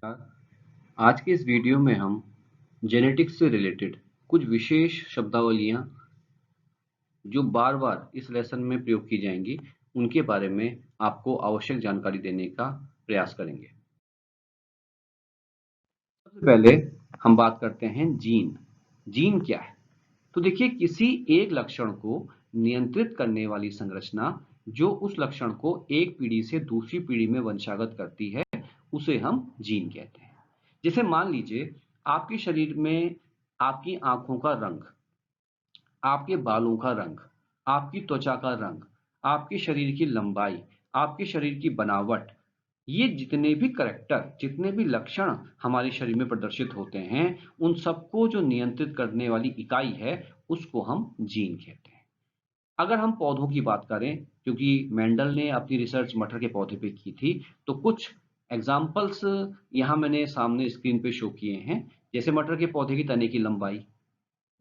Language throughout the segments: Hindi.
आज के इस वीडियो में हम जेनेटिक्स से रिलेटेड कुछ विशेष शब्दावलियां जो बार बार इस लेसन में प्रयोग की जाएंगी उनके बारे में आपको आवश्यक जानकारी देने का प्रयास करेंगे। सबसे पहले हम बात करते हैं जीन। जीन क्या है? तो देखिए, किसी एक लक्षण को नियंत्रित करने वाली संरचना जो उस लक्षण को एक पीढ़ी से दूसरी पीढ़ी में वंशागत करती है उसे हम जीन कहते हैं। जैसे मान लीजिए, आपके शरीर में आपकी आंखों का रंग, आपके बालों का रंग, आपकी त्वचा का रंग, आपके शरीर की लंबाई, आपके शरीर की बनावट, ये जितने भी करैक्टर, जितने भी लक्षण हमारे शरीर में प्रदर्शित होते हैं, उन सबको जो नियंत्रित करने वाली इकाई है उसको हम जीन कहते हैं। अगर हम पौधों की बात करें, क्योंकि मेंडल ने अपनी रिसर्च मटर के पौधे पे की थी, तो कुछ एग्जाम्पल्स यहाँ मैंने सामने स्क्रीन पे शो किए हैं। जैसे मटर के पौधे की तने की लंबाई,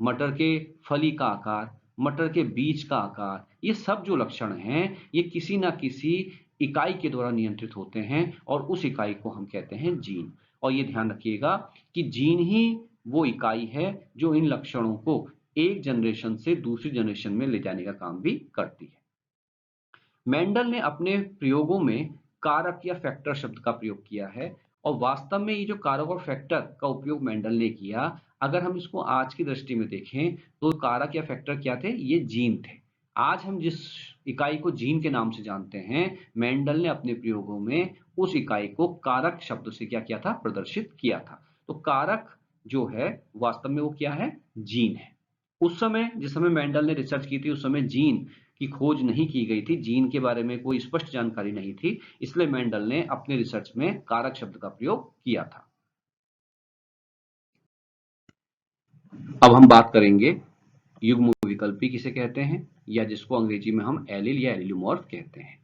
मटर के फली का आकार, मटर के बीज का आकार, ये सब जो लक्षण हैं ये किसी ना किसी इकाई के द्वारा नियंत्रित होते हैं और उस इकाई को हम कहते हैं जीन। और ये ध्यान रखिएगा कि जीन ही वो इकाई है जो इन लक्षणों को एक जनरेशन से दूसरी जनरेशन में ले जाने का काम भी करती है। मेंडल ने अपने प्रयोगों में कारक या फैक्टर शब्द का प्रयोग किया है, और वास्तव में ये जो कारक और फैक्टर का उपयोग मेंडल ने किया, अगर हम इसको आज की दृष्टि में देखें तो कारक या फैक्टर क्या थे? ये जीन थे। आज हम जिस इकाई को जीन के नाम से जानते हैं, मेंडल ने अपने प्रयोगों में उस इकाई को कारक शब्द से क्या किया था? प्रदर्शित किया था। तो कारक जो है वास्तव में वो क्या है? जीन है। उस समय, जिस समय मेंडल ने रिसर्च की थी, उस समय जीन की खोज नहीं की गई थी, जीन के बारे में कोई स्पष्ट जानकारी नहीं थी, इसलिए मेंडल ने अपने रिसर्च में कारक शब्द का प्रयोग किया था। अब हम बात करेंगे युग्म विकल्पी किसे कहते हैं, या जिसको अंग्रेजी में हम एलील या एलिलोमॉर्फ कहते हैं।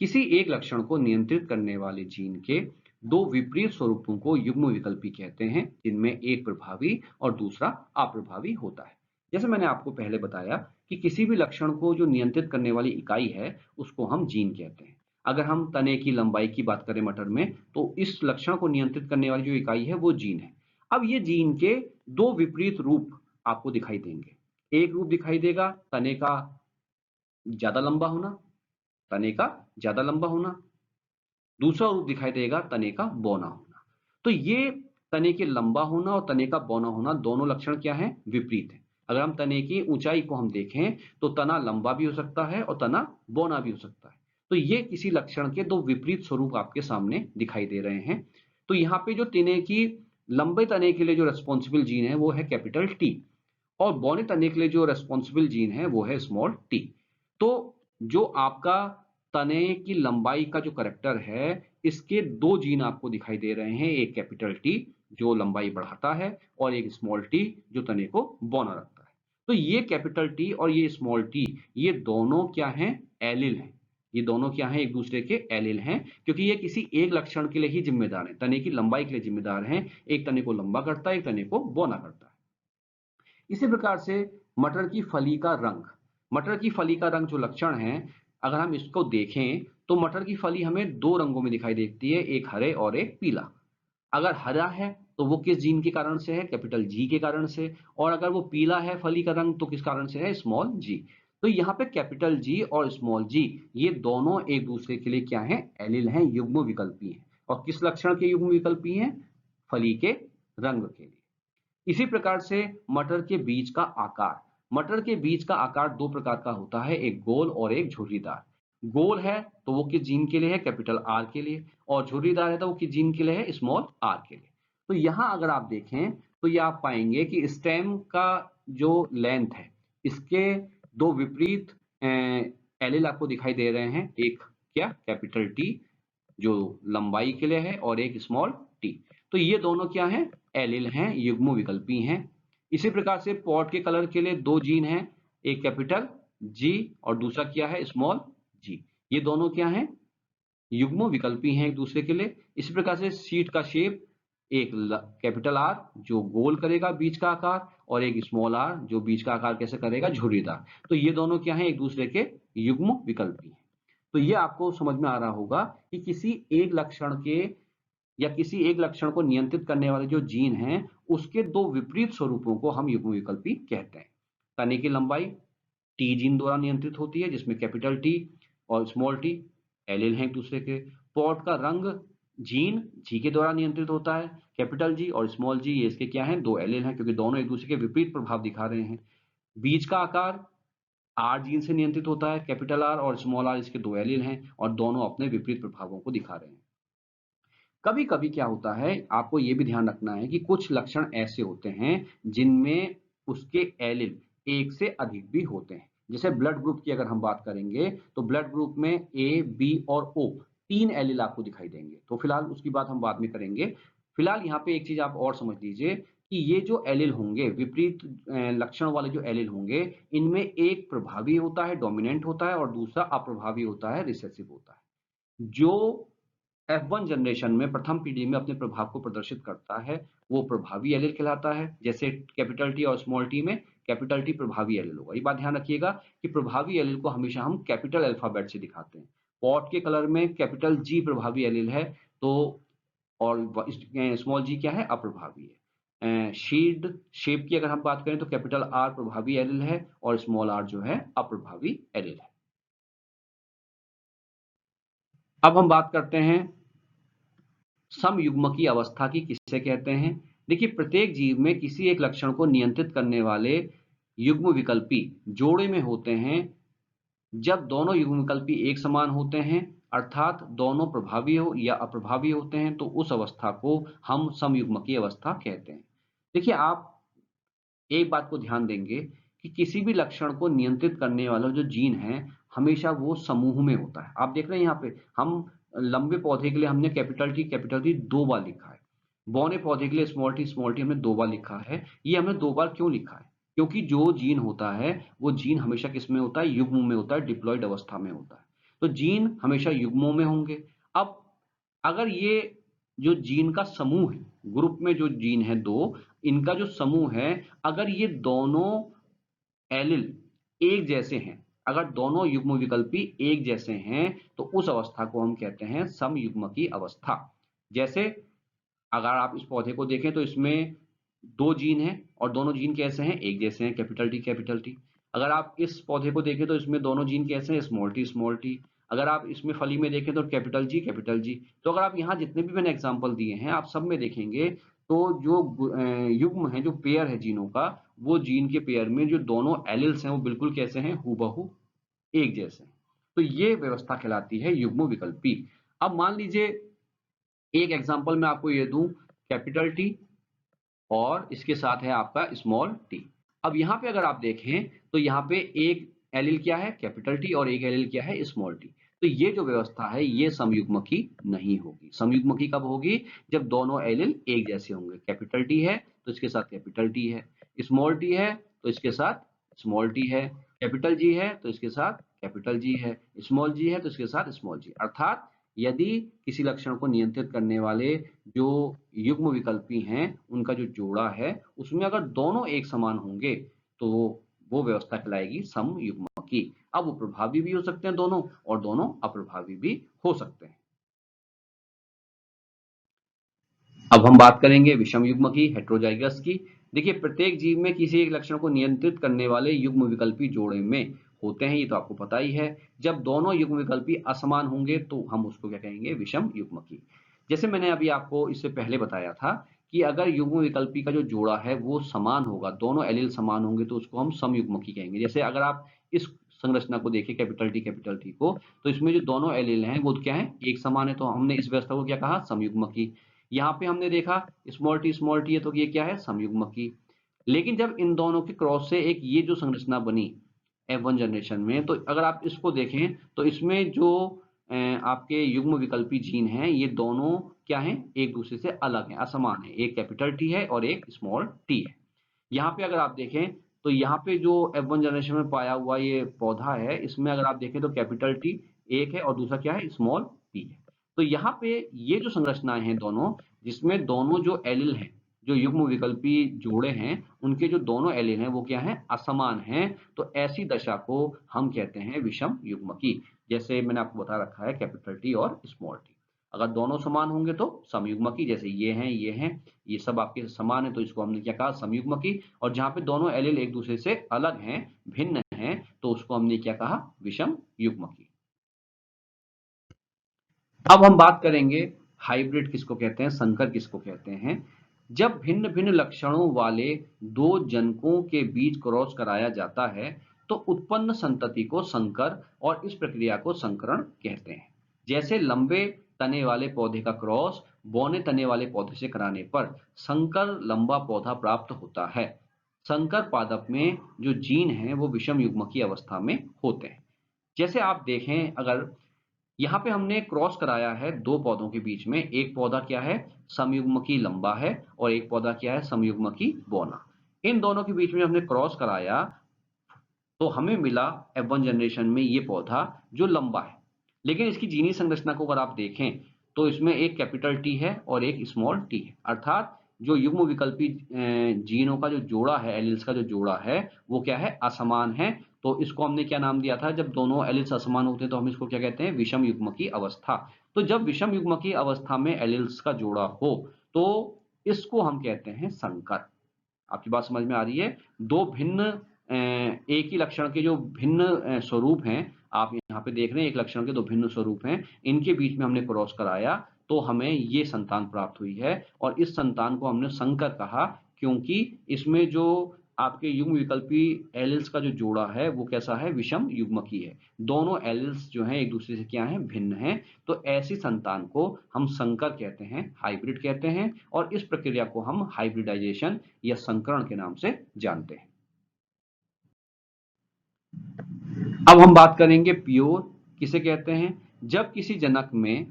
किसी एक लक्षण को नियंत्रित करने वाले जीन के दो विपरीत स्वरूपों को युग्म विकल्पी कहते हैं, जिनमें एक प्रभावी और दूसरा अप्रभावी होता है। जैसे मैंने आपको पहले बताया कि किसी भी लक्षण को जो नियंत्रित करने वाली इकाई है उसको हम जीन कहते हैं। अगर हम तने की लंबाई की बात करें मटर में, तो इस लक्षण को नियंत्रित करने वाली जो इकाई है वो जीन है। अब ये जीन के दो विपरीत रूप आपको दिखाई देंगे। एक रूप दिखाई देगा तने का ज्यादा लंबा होना, तने का ज्यादा लंबा होना। दूसरा रूप दिखाई देगा तने का बौना होना। तो ये तने के लंबा होना और तने का बौना होना दोनों लक्षण क्या हैं? विपरीत है। अगर हम तने की ऊंचाई को हम देखें तो तना लंबा भी हो सकता है और तना बौना भी हो सकता है। तो ये किसी लक्षण के दो विपरीत स्वरूप आपके सामने दिखाई दे रहे हैं। तो यहाँ पे जो तने की लंबे तने के लिए जो रेस्पॉन्सिबल जीन है वो है कैपिटल टी, और बौने तने के लिए जो रेस्पॉन्सिबल जीन है वो है स्मॉल टी। तो जो आपका तने की लंबाई का जो करेक्टर है, इसके दो जीन आपको दिखाई दे रहे हैं, एक कैपिटल टी जो लंबाई बढ़ाता है और एक स्मॉल टी जो तने को बौना रखता है। तो ये कैपिटल टी और ये स्मॉल टी, ये दोनों क्या हैं? एलिल हैं। ये दोनों क्या हैं? एक दूसरे के एलिल हैं, क्योंकि ये किसी एक लक्षण के लिए ही जिम्मेदार हैं, तने की लंबाई के लिए जिम्मेदार हैं। एक तने को लंबा करता है, एक तने को बौना करता है। इसी प्रकार से मटर की फली का रंग, मटर की फली का रंग जो लक्षण है, अगर हम इसको देखें तो मटर की फली हमें दो रंगों में दिखाई देती है, एक हरे और एक पीला। अगर हरा है तो वो किस जीन के कारण से है? कैपिटल जी के कारण से। और अगर वो पीला है फली का रंग तो किस कारण से है? स्मॉल जी। तो यहाँ पे कैपिटल जी और स्मॉल जी, ये दोनों एक दूसरे के लिए क्या है? एलिल हैं, युग्म विकल्पी हैं। और किस लक्षण के युग्म विकल्पी हैं? फली के रंग के लिए। इसी प्रकार से मटर के बीज का आकार, मटर के बीज का आकार दो प्रकार का होता है, एक गोल और एक झुर्रीदार। गोल है तो वो किस जीन के लिए है? कैपिटल आर के लिए। और झुर्रीदार है तो वो किस जीन के लिए है? स्मॉल आर के लिए। तो यहां अगर आप देखें तो ये आप पाएंगे कि स्टेम का जो लेंथ है, इसके दो विपरीत एलिल आपको दिखाई दे रहे हैं, एक क्या? कैपिटल टी जो लंबाई के लिए है और एक स्मॉल टी। तो ये दोनों क्या हैं? एलिल हैं, युग्म विकल्पी हैं। इसी प्रकार से पॉट के कलर के लिए दो जीन हैं, एक कैपिटल जी और दूसरा क्या है? स्मॉल जी। ये दोनों क्या हैं? युग्म विकल्पी हैं एक दूसरे के लिए। इसी प्रकार से सीट का शेप, एक कैपिटल आर जो गोल करेगा बीज का आकार, और एक स्मॉल आर जो बीज का आकार कैसे करेगा? झुर्रीदार। तो ये दोनों क्या हैं? एक दूसरे के युग्म विकल्पी हैं। तो ये आपको समझ में आ रहा होगा कि किसी एक लक्षण के या किसी एक लक्षण को नियंत्रित करने वाले जो जीन हैं उसके दो विपरीत स्वरूपों को हम युग्म विकल्पी कहते हैं। तने की लंबाई टी जीन द्वारा नियंत्रित होती है, जिसमें कैपिटल टी और स्मॉल टी एलील हैं एक दूसरे के। पॉट का रंग जीन जी के द्वारा नियंत्रित होता है, कैपिटल जी और स्मॉल जी ये इसके क्या हैं, दो एलील हैं, क्योंकि दोनों एक दूसरे के विपरीत प्रभाव दिखा रहे हैं। बीज का आकार आर जीन से नियंत्रित होता है, कैपिटल आर और स्मॉल आर इसके दो एलील हैं और दोनों अपने विपरीत प्रभावों को दिखा रहे हैं। कभी कभी क्या होता है, आपको ये भी ध्यान रखना है कि कुछ लक्षण ऐसे होते हैं जिनमें उसके एलील एक से अधिक भी होते हैं। जैसे ब्लड ग्रुप की अगर हम बात करेंगे तो ब्लड ग्रुप में ए, बी और ओ तीन एलील आपको दिखाई देंगे। तो फिलहाल उसकी बात हम बाद में करेंगे। फिलहाल यहाँ पे एक चीज आप और समझ लीजिए कि ये जो एलील होंगे, विपरीत लक्षण वाले जो एलील होंगे, इनमें एक प्रभावी होता है, डोमिनेंट होता है, और दूसरा अप्रभावी होता है, रिसेसिव होता है। जो F1 जनरेशन में प्रथम पीढ़ी में अपने प्रभाव को प्रदर्शित करता है वो प्रभावी एलील कहलाता है। जैसे कैपिटल टी और स्मॉल टी में कैपिटल टी प्रभावी एलील होगा। ये बात ध्यान रखिएगा कि प्रभावी एलील को हमेशा हम कैपिटल अल्फाबेट से दिखाते हैं। पॉट के कलर में कैपिटल जी प्रभावी एलील है, तो और स्मॉल जी क्या है, अप्रभावी है। शीड शेप की अगर हम बात करें तो कैपिटल आर प्रभावी एलील है और स्मॉल आर जो है अप्रभावी एलील है। अब हम बात करते हैं समयुग्मकी अवस्था की किसे कहते हैं। देखिए, प्रत्येक जीव में किसी एक लक्षण को नियंत्रित करने वाले युग्म विकल्पी जोड़े में होते हैं। जब दोनों युग्म विकल्पी एक समान होते हैं, अर्थात दोनों प्रभावी हो या अप्रभावी होते हैं, तो उस अवस्था को हम समयुग्मकी अवस्था कहते हैं। देखिए, आप एक बात को ध्यान देंगे कि किसी भी लक्षण को नियंत्रित करने वाला जो जीन है हमेशा वो समूह में होता है। आप देख रहे हैं यहाँ पे हम लंबे पौधे के लिए हमने कैपिटल टी दो बार लिखा है। बौने पौधे के लिए स्मॉल टी हमने दो बार लिखा है। ये हमने दो बार क्यों लिखा है? क्योंकि जो जीन होता है वो जीन हमेशा किस में होता है, युग्म में होता है, डिप्लॉयड अवस्था में होता है। तो जीन हमेशा युग्मों में होंगे। अब अगर ये जो जीन का समूह है, ग्रुप में जो जीन है दो, इनका जो समूह है, अगर ये दोनों एलिल एक जैसे हैं, अगर दोनों युग्म विकल्पी एक जैसे हैं, तो उस अवस्था को हम कहते हैं समयुग्मकी अवस्था। जैसे अगर आप इस पौधे को देखें तो इसमें दो जीन हैं और दोनों जीन कैसे हैं, एक जैसे हैं, कैपिटल टी। अगर आप इस पौधे को देखें तो इसमें दोनों जीन कैसे हैं, स्मॉल टी। अगर आप इसमें फली में देखें तो कैपिटल जी। तो अगर आप यहाँ जितने भी मैंने एग्जांपल दिए हैं आप सब में देखेंगे तो जो युग्म है, जो पेयर है जीनों का, वो जीन के पेयर में जो दोनों एलिल्स हैं वो बिल्कुल कैसे हैं, हूबहू एक जैसे हैं। तो ये व्यवस्था कहलाती है युग्म विकल्पी। अब मान लीजिए एक एग्जांपल मैं आपको ये दूं, कैपिटल टी और इसके साथ है आपका स्मॉल टी। अब यहाँ पे अगर आप देखें तो यहाँ पे एक एलिल क्या है, कैपिटल टी, और एक एलिल क्या है, स्मॉल टी। तो ये जो व्यवस्था है ये समयुग्मकी नहीं होगी। समयुग्मकी कब होगी? जब दोनों एलिल एक जैसे होंगे। कैपिटल टी है तो इसके साथ कैपिटल टी है, स्मॉल टी है तो इसके साथ स्मॉल टी है, कैपिटल जी है तो इसके साथ कैपिटल जी है, स्मॉल जी है तो इसके साथ स्मॉल जी। अर्थात यदि किसी लक्षण को नियंत्रित करने वाले जो युग्म विकल्पी हैं उनका जो जोड़ा है उसमें अगर दोनों एक समान होंगे तो वो व्यवस्था कहलाएगी समयुग्मकी। अब वो प्रभावी भी हो सकते हैं दोनों और दोनों अप्रभावी भी हो सकते हैं। अब हम बात करेंगे विषम युग्मकी, हेट्रोजाइगस की। देखिए, प्रत्येक जीव में किसी एक लक्षण को नियंत्रित करने वाले युग्म विकल्पी जोड़े में होते हैं, ये तो आपको पता ही है। जब दोनों युग्म विकल्पी असमान होंगे तो हम उसको क्या कहेंगे, विषम युग्मकी। जैसे मैंने अभी आपको इससे पहले बताया था कि अगर युग्म विकल्पी का जो जोड़ा है वो समान होगा, दोनों एलील समान होंगे, तो उसको हम समयुग्मकी कहेंगे। जैसे अगर आप इस संरचना को देखें कैपिटल टी को, तो इसमें जो दोनों एलील हैं वो क्या है, एक समान है, तो हमने इस व्यवस्था को क्या कहा, समयुग्मकी। यहाँ पे हमने देखा स्मॉल टी है तो ये क्या है, समयुग्मकी। लेकिन जब इन दोनों के क्रॉस से एक ये जो संरचना बनी F1 जनरेशन में, तो अगर आप इसको देखें तो इसमें जो आपके युग्म विकल्पी जीन हैं ये दोनों क्या हैं, एक दूसरे से अलग हैं, असमान है। एक कैपिटल टी है और एक स्मॉल टी है। यहाँ पे अगर आप देखें तो यहाँ पे जो F1 जनरेशन में पाया हुआ ये पौधा है, इसमें अगर आप देखें तो कैपिटल टी एक है और दूसरा क्या है, स्मॉल टी है। तो यहाँ पे ये जो संरचनाएं हैं दोनों, जिसमें दोनों जो एलिल हैं, जो युग्म विकल्पी जोड़े हैं, उनके जो दोनों एलिल हैं वो क्या है, असमान हैं। तो ऐसी दशा को हम कहते हैं विषम युग्मकी। जैसे मैंने आपको बता रखा है कैपिटल टी और स्मॉल टी। अगर दोनों समान होंगे तो समयुग्मकी, जैसे ये हैं, ये सब आपके समान है तो इसको हमने क्या कहा, समयुग्मकी। और जहां पे दोनों एलील एक दूसरे से अलग हैं, भिन्न हैं, तो उसको हमने क्या कहा, विषम युग्मकी। अब हम बात करेंगे हाइब्रिड किसको कहते हैं, संकर किसको कहते हैं। जब भिन्न भिन्न लक्षणों वाले दो जनकों के बीच क्रॉस कराया जाता है तो उत्पन्न संतति को संकर और इस प्रक्रिया को संकरण कहते हैं। जैसे लंबे तने वाले पौधे का क्रॉस बौने तने वाले पौधे से कराने पर संकर लंबा पौधा प्राप्त होता है। संकर पादप में जो जीन है वो विषम युग्मकीय अवस्था में होते हैं। जैसे आप देखें, अगर यहाँ पे हमने क्रॉस कराया है दो पौधों के बीच में, एक पौधा क्या है, समयुग्मकी लंबा है, और एक पौधा क्या है, समयुग्मकी बौना। इन दोनों के बीच में हमने क्रॉस कराया तो हमें मिला F1 जनरेशन में ये पौधा जो लंबा है। लेकिन इसकी जीनी संरचना को अगर आप देखें तो इसमें एक कैपिटल टी है और एक स्मॉल टी है, अर्थात जो युग्म विकल्पी जीनों का जो जोड़ा है, एलिल्स का जो जोड़ा है, वो क्या है, असमान है। तो इसको हमने क्या नाम दिया था, जब दोनों एलिल्स असमान होते हैं तो हम इसको क्या कहते हैं, विषम युग्मकी अवस्था। तो जब विषम युग्मकी अवस्था में एलिल्स का जोड़ा हो तो इसको हम कहते हैं संकर। आपकी बात समझ में आ रही है। दो भिन्न एक ही लक्षण के जो भिन्न स्वरूप हैं, आप यहाँ पे देख रहे हैं, एक लक्षण के दो भिन्न स्वरूप हैं, इनके बीच में हमने क्रॉस कराया तो हमें ये संतान प्राप्त हुई है। और इस संतान को हमने संकर कहा क्योंकि इसमें जो आपके युग्म विकल्पी एलिल्स का जो जोड़ा है वो कैसा है, विषम युग्मकी है। दोनों एलिल्स जो हैं एक दूसरे से क्या है, भिन्न हैं। तो ऐसी संतान को हम संकर कहते हैं, हाइब्रिड कहते हैं, और इस प्रक्रिया को हम हाइब्रिडाइजेशन या संकरण के नाम से जानते हैं। अब हम बात करेंगे प्योर किसे कहते हैं। जब किसी जनक में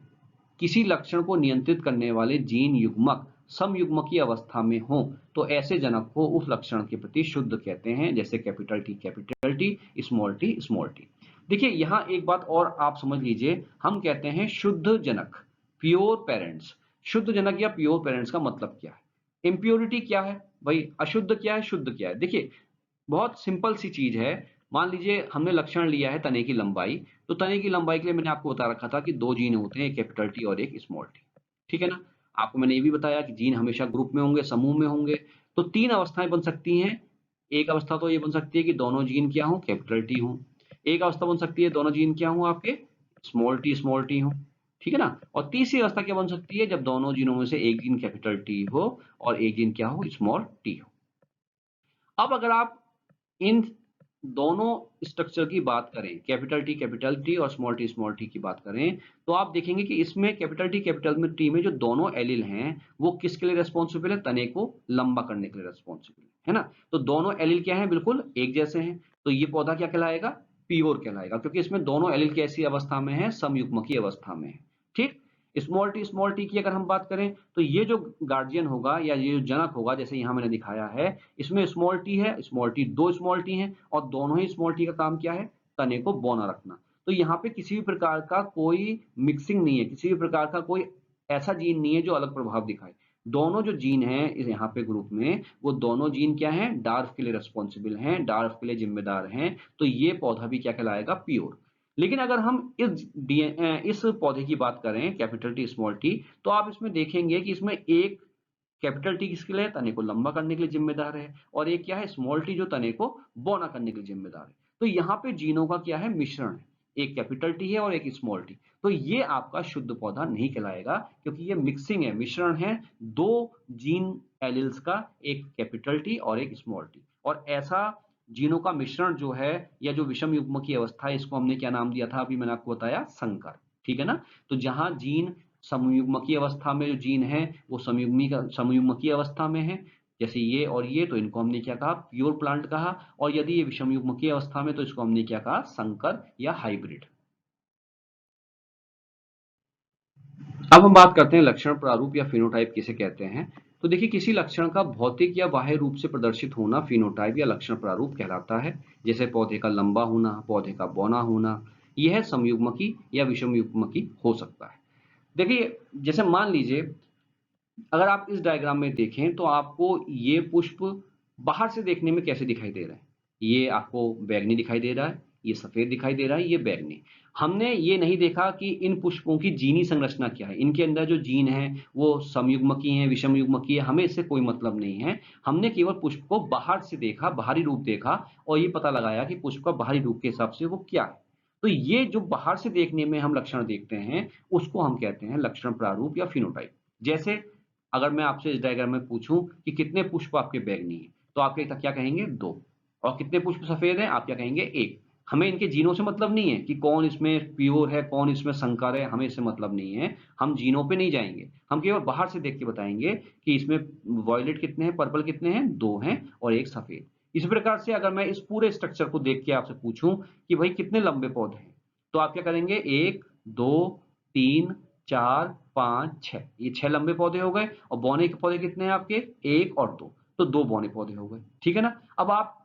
किसी लक्षण को नियंत्रित करने वाले जीन युग्मक समयुग्मकीय अवस्था में हो तो ऐसे जनक को उस लक्षण के प्रति शुद्ध कहते हैं, जैसे कैपिटल टी, स्मॉल टी। देखिए यहां एक बात और आप समझ लीजिए, हम कहते हैं शुद्ध जनक, प्योर पेरेंट्स। शुद्ध जनक या प्योर पेरेंट्स का मतलब क्या है, इम्प्योरिटी क्या है भाई, अशुद्ध क्या है, शुद्ध क्या है। देखिए बहुत सिंपल सी चीज है। मान लीजिए हमने लक्षण लिया है तने की लंबाई, तो तने की लंबाई के लिए मैंने आपको बता रखा था कि दो जीन होते हैं, एक कैपिटल टी और एक स्मॉल टी, ठीक है ना। आपको मैंने ये भी बताया कि जीन हमेशा ग्रुप में होंगे, समूह में होंगे। तो तीन अवस्थाएं बन सकती हैं। एक अवस्था तो ये बन सकती है कि दोनों जीन क्या हो, कैपिटल टी हो। एक अवस्था बन सकती है दोनों जीन क्या हो, आपके स्मॉल टी हो, ठीक है ना। और तीसरी अवस्था क्या बन सकती है, जब दोनों जीनों में से एक जीन कैपिटल टी हो और एक जीन क्या हो, स्मॉल टी हो। अब अगर आप इन दोनों स्ट्रक्चर की बात करें, कैपिटल टी और स्मॉल टी की बात करें, तो आप देखेंगे कि इसमें कैपिटल टी में जो दोनों एलिल हैं वो किसके लिए रेस्पॉन्सिबल है, तने को लंबा करने के लिए रेस्पॉन्सिबल है ना। तो दोनों एलिल क्या है, बिल्कुल एक जैसे हैं। तो ये पौधा क्या कहलाएगा, प्योर कहलाएगा, क्योंकि इसमें दोनों एलिल कैसी अवस्था में है, समयुग्मकीय अवस्था में है। ठीक। स्मॉल टी की अगर हम बात करें तो ये जो गार्जियन होगा या ये जो जनक होगा, जैसे यहां मैंने दिखाया है, इसमें स्मॉल टी है, स्मॉल टी, दो स्मॉल टी हैं, और दोनों ही स्मॉल टी का काम क्या है, तने को बौना रखना। तो यहाँ पे किसी भी प्रकार का कोई मिक्सिंग नहीं है, किसी भी प्रकार का कोई ऐसा जीन नहीं है जो अलग प्रभाव दिखाए। दोनों जो जीन है यहाँ पे ग्रुप में, वो दोनों जीन क्या है, डार्फ के लिए रेस्पॉन्सिबल हैं, डार्फ के लिए जिम्मेदार हैं। तो ये पौधा भी क्या कहलाएगा, प्योर। लेकिन अगर हम इस पौधे की बात करें, कैपिटल टी स्मॉल टी, तो आप इसमें देखेंगे कि इसमें एक कैपिटल टी किसके लिए, तने को लंबा करने के लिए जिम्मेदार है, और एक क्या है, स्मॉल टी, जो तने को बौना करने के लिए जिम्मेदार है। तो यहाँ पे जीनों का क्या है, मिश्रण है, एक कैपिटल टी है और एक स्मॉल टी। तो ये आपका शुद्ध पौधा नहीं कहलाएगा, क्योंकि ये मिक्सिंग है, मिश्रण है दो जीन एलिल्स का, एक कैपिटल टी और एक स्मॉल टी। और ऐसा जीनों का मिश्रण जो है, या जो विषम युग्म की अवस्था है, इसको हमने क्या नाम दिया था, अभी मैंने आपको बताया, संकर। ठीक है ना। तो जहां जीन समयुग्मकीय अवस्था में जो जीन है वो समयुग्मकीय अवस्था में है, जैसे ये और ये, तो इनको हमने क्या कहा, प्योर प्लांट कहा। और यदि ये विषमयुग्मकीय अवस्था में, तो इसको हमने क्या कहा, संकर या हाइब्रिड। अब हम बात करते हैं लक्षण प्रारूप या फिनोटाइप किसे कहते हैं। तो देखिए किसी लक्षण का भौतिक या बाह्य रूप से प्रदर्शित होना फिनोटाइप या लक्षण प्रारूप कहलाता है। जैसे पौधे का लंबा होना, पौधे का बौना होना, यह समयुग्मकी या विषमयुग्मकी हो सकता है। देखिए जैसे मान लीजिए, अगर आप इस डायग्राम में देखें तो आपको ये पुष्प बाहर से देखने में कैसे दिखाई दे रहा है, ये आपको बैंगनी दिखाई दे रहा है, ये सफेद दिखाई दे रहा है, ये बैगनी। हमने ये नहीं देखा कि इन पुष्पों की जीनी संरचना क्या है, इनके अंदर जो जीन है वो समयुग्मकीय है, विषम युग्मकीय है, हमें इससे कोई मतलब नहीं है। हमने केवल पुष्प को बाहर से देखा, बाहरी रूप देखा और ये पता लगाया कि पुष्प का बाहरी रूप के हिसाब से वो क्या है। तो ये जो बाहर से देखने में हम लक्षण देखते हैं उसको हम कहते हैं लक्षण प्रारूप या फिनोटाइप। जैसे अगर मैं आपसे इस डायग्राम में पूछूं कि कितने पुष्प आपके बैगनी हैं, तो आप क्या कहेंगे? 2। और कितने पुष्प सफेद हैं? आप क्या कहेंगे? 1। हमें इनके जीनों से मतलब नहीं है कि कौन इसमें प्योर है, कौन इसमें संकर है, हमें इससे मतलब नहीं है। हम जीनों पे नहीं जाएंगे, हम केवल बाहर से देख के बताएंगे कि इसमें वॉयलेट कितने हैं, पर्पल कितने हैं, 2 हैं और 1 सफेद। इसी प्रकार से अगर मैं इस पूरे स्ट्रक्चर को देख के आपसे पूछूं कि भाई कितने लंबे पौधे हैं, तो आप क्या करेंगे? 1 2 3 4 5 6, ये 6 लंबे पौधे हो गए। और बौने के पौधे कितने हैं आपके? 1 और 2, तो 2 बौने पौधे हो गए। ठीक है ना? अब आप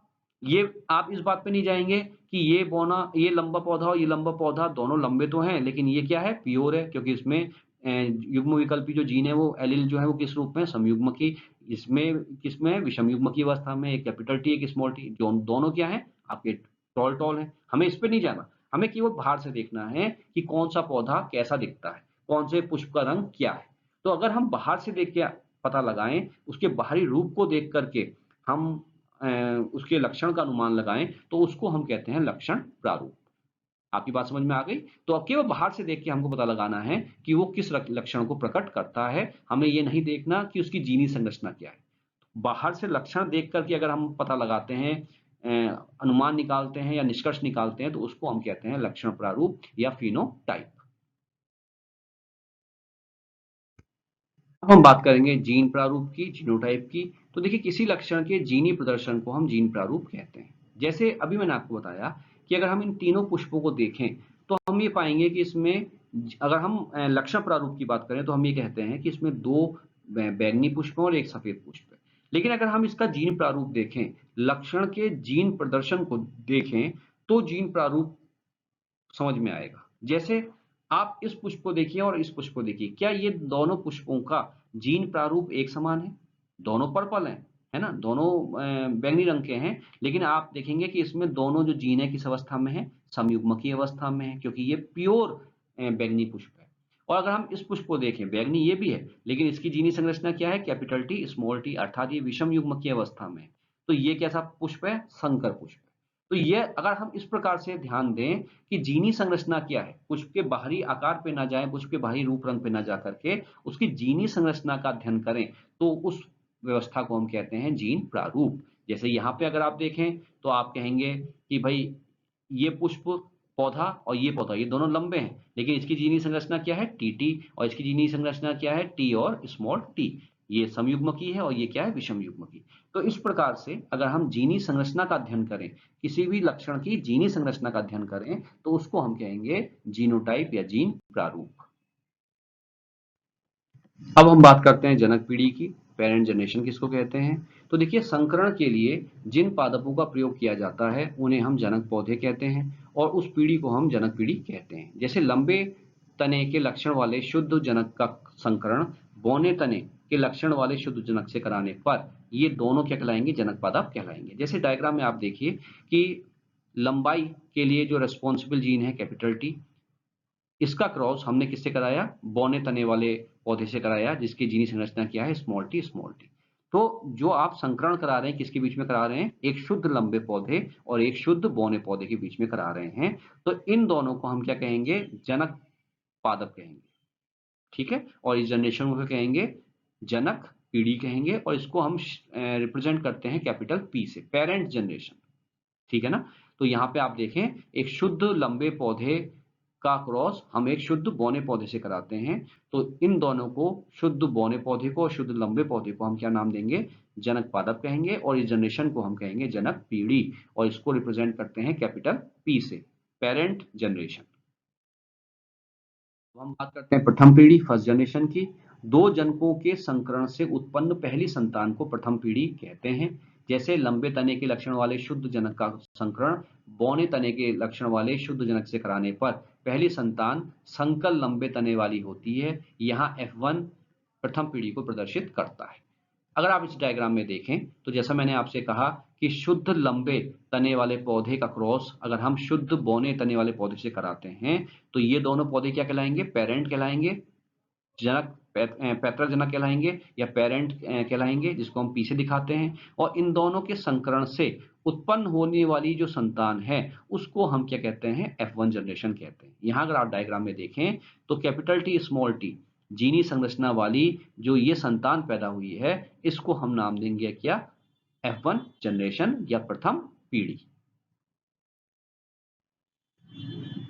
इस बात पे नहीं जाएंगे कि ये बौना, ये लंबा पौधा और ये लंबा पौधा दोनों लंबे तो हैं, लेकिन ये क्या है? प्योर है, क्योंकि इसमें युग्म विकल्पी जो जीन है वो एलील जो है वो किस रूप में? समयुग्मकी। इसमें किसमें है? विषम युग्मकी अवस्था में। एक कैपिटल टी, एक स्मॉल टी, जो दोनों क्या है? आपके टॉल टॉल है। हमें इस पे नहीं जाना, हमें केवल बाहर से देखना है कि कौन सा पौधा कैसा दिखता है, कौन से पुष्प का रंग क्या है। तो अगर हम बाहर से देख के पता लगाएं, उसके बाहरी रूप को देख करके हम उसके लक्षण का अनुमान लगाएं, तो उसको हम कहते हैं लक्षण प्रारूप। आपकी बात समझ में आ गई? तो अब केवल बाहर से देख के हमको पता लगाना है कि वो किस लक्षण को प्रकट करता है, हमें ये नहीं देखना कि उसकी जीनी संरचना क्या है। बाहर से लक्षण देख करके अगर हम पता लगाते हैं, अनुमान निकालते हैं या निष्कर्ष निकालते हैं, तो उसको हम कहते हैं लक्षण प्रारूप या फिनोटाइप। अब हम बात करेंगे जीन प्रारूप की, जीनोटाइप की। तो देखिए, किसी लक्षण के जीनी प्रदर्शन को हम जीन प्रारूप कहते हैं। जैसे अभी मैंने आपको बताया कि अगर हम इन तीनों पुष्पों को देखें तो हम ये पाएंगे कि इसमें, अगर हम लक्षण प्रारूप की बात करें तो हम ये कहते हैं कि इसमें 2 बैंगनी पुष्प हैं और 1 सफेद पुष्प है। लेकिन अगर हम इसका जीन प्रारूप देखें, लक्षण के जीन प्रदर्शन को देखें, तो जीन प्रारूप समझ में आएगा। जैसे आप इस पुष्प को देखिए और इस पुष्प को देखिए, क्या ये दोनों पुष्पों का जीन प्रारूप एक समान है? दोनों पर्पल हैं, है ना? दोनों बैंगनी रंग के हैं, लेकिन आप देखेंगे कि इसमें दोनों जो जीन है किस अवस्था में है? समयुग्मकीय अवस्था में है, क्योंकि ये प्योर बैंगनी पुष्प है। और अगर हम इस पुष्प को देखें, बैंगनी ये भी है, लेकिन इसकी जीनी संरचना क्या है? कैपिटल टी स्मॉल टी, अर्थात ये विषम युग्मकीय अवस्था में है। तो ये कैसा पुष्प है? संकर पुष्प है। तो ये अगर हम इस प्रकार से ध्यान दें कि जीनी संरचना क्या है, पुष्प के बाहरी आकार पे ना जाए, पुष्प के बाहरी रूप रंग पे ना जा करके उसकी जीनी संरचना का अध्ययन करें, तो उस व्यवस्था को हम कहते हैं जीन प्रारूप। जैसे यहाँ पे अगर आप देखें तो आप कहेंगे कि भाई ये पुष्प पौधा और ये पौधा, ये दोनों लंबे हैं, लेकिन इसकी जीनी संरचना क्या है? T T. और इसकी जीनी संरचना क्या है? टी और स्मॉल टी। ये समयुग्मकी है और ये क्या है? विषम युग्मकी। तो इस प्रकार से अगर हम जीनी संरचना का अध्ययन करें, किसी भी लक्षण की जीनी संरचना का अध्ययन करें, तो उसको हम कहेंगे जीनोटाइप या जीन प्रारूप। अब हम बात करते हैं जनक पीढ़ी की, पेरेंट जनरेशन किसको कहते हैं। तो देखिए, संकरण के लिए जिन पादपों का प्रयोग किया जाता है उन्हें हम जनक पौधे कहते हैं और उस पीढ़ी को हम जनक पीढ़ी कहते हैं। जैसे लंबे तने के लक्षण वाले शुद्ध जनक का संकरण बौने तने के लक्षण वाले शुद्ध जनक से कराने पर ये दोनों क्या कहलाएंगे? जनक पादप कहलाएंगे। जैसे डायग्राम में आप देखिए कि लंबाई के लिए जो रेस्पॉन्सिबल जीन है कैपिटल टी, इसका क्रॉस हमने किससे कराया? बौने तने वाले पौधे से कराया, जिसकी जीनी संरचना क्या है? Small T small T. तो जो आप संकरण करा रहे हैं, किसके बीच में करा रहे हैं? एक शुद्ध लंबे पौधे और एक शुद्ध बौने पौधे के बीच में करा रहे हैं। तो इन दोनों को हम क्या कहेंगे? जनक पादप कहेंगे। ठीक है? और इस जनरेशन को कहेंगे जनक पीढ़ी कहेंगे, और इसको हम रिप्रेजेंट करते हैं कैपिटल पी से, पेरेंट जनरेशन। ठीक है ना? तो यहाँ पे आप देखें, एक शुद्ध लंबे पौधे का क्रॉस हम एक शुद्ध बौने पौधे से कराते हैं। तो इन दोनों को, शुद्ध बौने पौधे को और शुद्ध लंबे पौधे को हम क्या नाम देंगे? जनक पादप कहेंगे। और इस जनरेशन को हम कहेंगे जनक पीढ़ी, और इसको रिप्रेजेंट करते हैं कैपिटल पी से, पेरेंट जनरेशन। तो हम बात करते हैं प्रथम पीढ़ी, फर्स्ट जनरेशन की। दो जनकों के संकरण से उत्पन्न पहली संतान को प्रथम पीढ़ी कहते हैं। जैसे लंबे तने के लक्षण वाले शुद्ध जनक का संकरण बौने तने के लक्षण वाले शुद्ध जनक से कराने पर पहली संतान संकर लंबे तने वाली होती है। यहाँ F1 प्रथम पीढ़ी को प्रदर्शित करता है। अगर आप इस डायग्राम में देखें तो जैसा मैंने आपसे कहा कि शुद्ध लंबे तने वाले पौधे का क्रॉस अगर हम शुद्ध बौने तने वाले पौधे से कराते हैं तो ये दोनों पौधे क्या कहलाएंगे, पेरेंट कहलाएंगे, जनक पैतृक जनक कहलाएंगे या पेरेंट कहलाएंगे, जिसको हम पीछे दिखाते हैं। और इन दोनों के संकरण से उत्पन्न होने वाली जो संतान है उसको हम क्या कहते हैं, F1 जनरेशन कहते हैं। यहां अगर आप डायग्राम में देखें तो कैपिटल टी स्मॉल टी जीनी संरचना वाली जो ये संतान पैदा हुई है इसको हम नाम देंगे क्या, F1 जनरेशन या प्रथम पीढ़ी।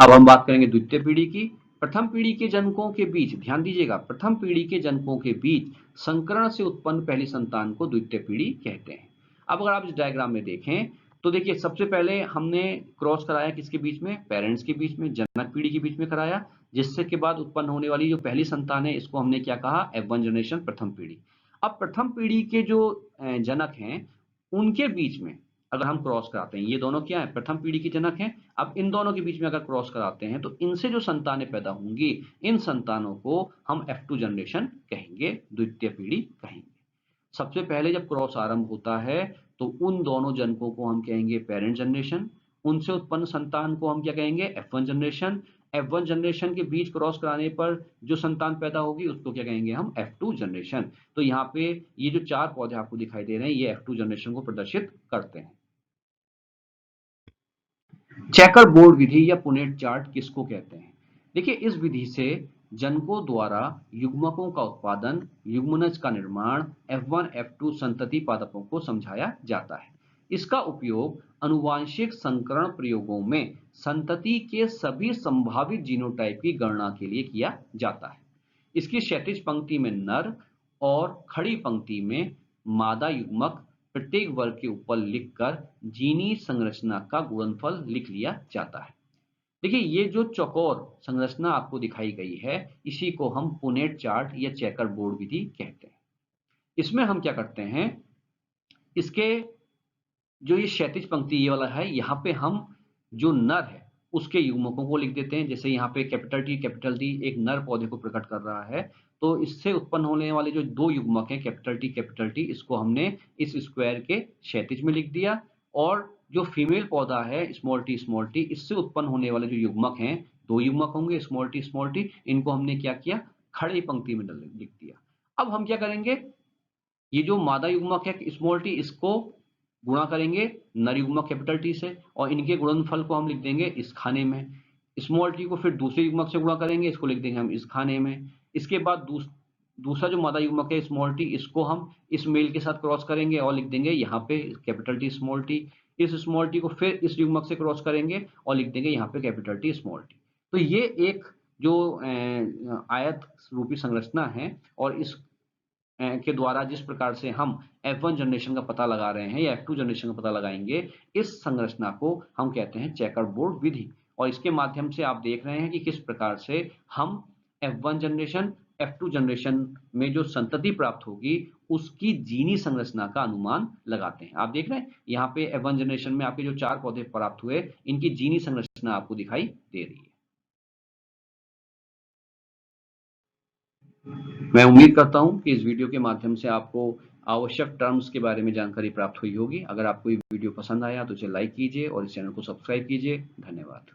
अब हम बात करेंगे द्वितीय पीढ़ी की। प्रथम पीढ़ी के जनकों के बीच, ध्यान दीजिएगा, प्रथम पीढ़ी के जनकों के बीच संकरण से उत्पन्न पहली संतान को द्वितीय पीढ़ी कहते हैं। अब अगर आप इस डायग्राम में देखें तो देखिए सबसे पहले हमने क्रॉस कराया किसके बीच में, पेरेंट्स के बीच में, जनक पीढ़ी के बीच में कराया, जिससे के बाद उत्पन्न होने वाली जो पहली संतान है इसको हमने क्या कहा, F1 जनरेशन प्रथम पीढ़ी। अब प्रथम पीढ़ी के जो जनक हैं उनके बीच में अगर हम क्रॉस कराते हैं, ये दोनों क्या है, प्रथम पीढ़ी के जनक हैं। अब इन दोनों के बीच में अगर क्रॉस कराते हैं तो इनसे जो संतानें पैदा होंगी इन संतानों को हम F2 जनरेशन कहेंगे, द्वितीय पीढ़ी कहेंगे। सबसे पहले जब क्रॉस आरंभ होता है तो उन दोनों जनकों को हम कहेंगे पेरेंट जनरेशन, उनसे उत्पन्न संतान को हम क्या कहेंगे, F1 जनरेशन। F1 जनरेशन के बीच क्रॉस कराने पर जो संतान पैदा होगी उसको क्या कहेंगे हम, F2 जनरेशन। तो यहाँ पे ये जो चार पौधे आपको दिखाई दे रहे हैं ये F2 जनरेशन को प्रदर्शित करते हैं। चेकर बोर्ड विधि या पुनेट चार्ट किसको कहते हैं? देखिए इस विधि से जनकों द्वारा युग्मकों का उत्पादन, युग्मनज का निर्माण, F1 F2 संतति पादपों को समझाया जाता है। इसका उपयोग अनुवांशिक संकरण प्रयोगों में संतति के सभी संभावित जीनोटाइप की गणना के लिए किया जाता है। इसकी क्षैतिज पंक्ति में नर और खड़ी पंक्ति में मादा युग्मक प्रत्येक वर्ग के ऊपर लिखकर जीनी संरचना का गुणनफल लिख लिया जाता है। देखिए ये जो चौकोर संरचना आपको दिखाई गई है इसी को हम पुनेट चार्ट या चेकर बोर्ड विधि कहते हैं। इसमें हम क्या करते हैं, इसके जो ये क्षैतिज पंक्ति ये वाला है यहाँ पे हम जो नर है उसके युग्मकों को लिख देते हैं। जैसे यहाँ पे कैपिटल टी एक नर पौधे को प्रकट कर रहा है तो इससे उत्पन्न होने वाले जो दो युग्मक हैं कैपिटल टी इसको हमने इस स्क्वायर के क्षैतिज में लिख दिया। और जो फीमेल पौधा है स्मॉल टी इससे उत्पन्न होने वाले जो युग्मक हैं, दो युग्मक होंगे स्मॉल टी, इनको हमने क्या किया, खड़ी पंक्ति में लिख दिया। अब हम क्या करेंगे, ये जो मादा युग्मक है स्मॉल टी इसको गुणा करेंगे नर युग्मक कैपिटल टी से और इनके गुणनफल को हम लिख देंगे इस खाने में। स्मॉल टी को फिर दूसरे युग्मक से गुणा करेंगे, इसको लिख देंगे हम इस खाने में। इसके बाद दूसरा जो मादा युग्मक है स्मॉल टी इसको हम इस मेल के साथ क्रॉस करेंगे और लिख देंगे यहाँ पे कैपिटल टी स्मॉल टी। इस स्मॉल टी को फिर इस युग्मक से क्रॉस करेंगे और लिख देंगे यहाँ पे कैपिटल टी स्मॉल टी। तो ये एक जो आयत रूपी संरचना है और इस के द्वारा जिस प्रकार से हम F1 जनरेशन का पता लगा रहे हैं या F2 जनरेशन का पता लगाएंगे, इस संरचना को हम कहते हैं चेकर बोर्ड विधि। और इसके माध्यम से आप देख रहे हैं कि किस प्रकार से हम F1 जनरेशन F2 जनरेशन में जो संतति प्राप्त होगी उसकी जीनी संरचना का अनुमान लगाते हैं। आप देख रहे हैं यहाँ पे F1 जनरेशन में आपके जो चार पौधे प्राप्त हुए इनकी जीनी संरचना आपको दिखाई दे रही है। मैं उम्मीद करता हूं कि इस वीडियो के माध्यम से आपको आवश्यक टर्म्स के बारे में जानकारी प्राप्त हुई होगी। अगर आपको ये वीडियो पसंद आया तो इसे लाइक कीजिए और इस चैनल को सब्सक्राइब कीजिए। धन्यवाद।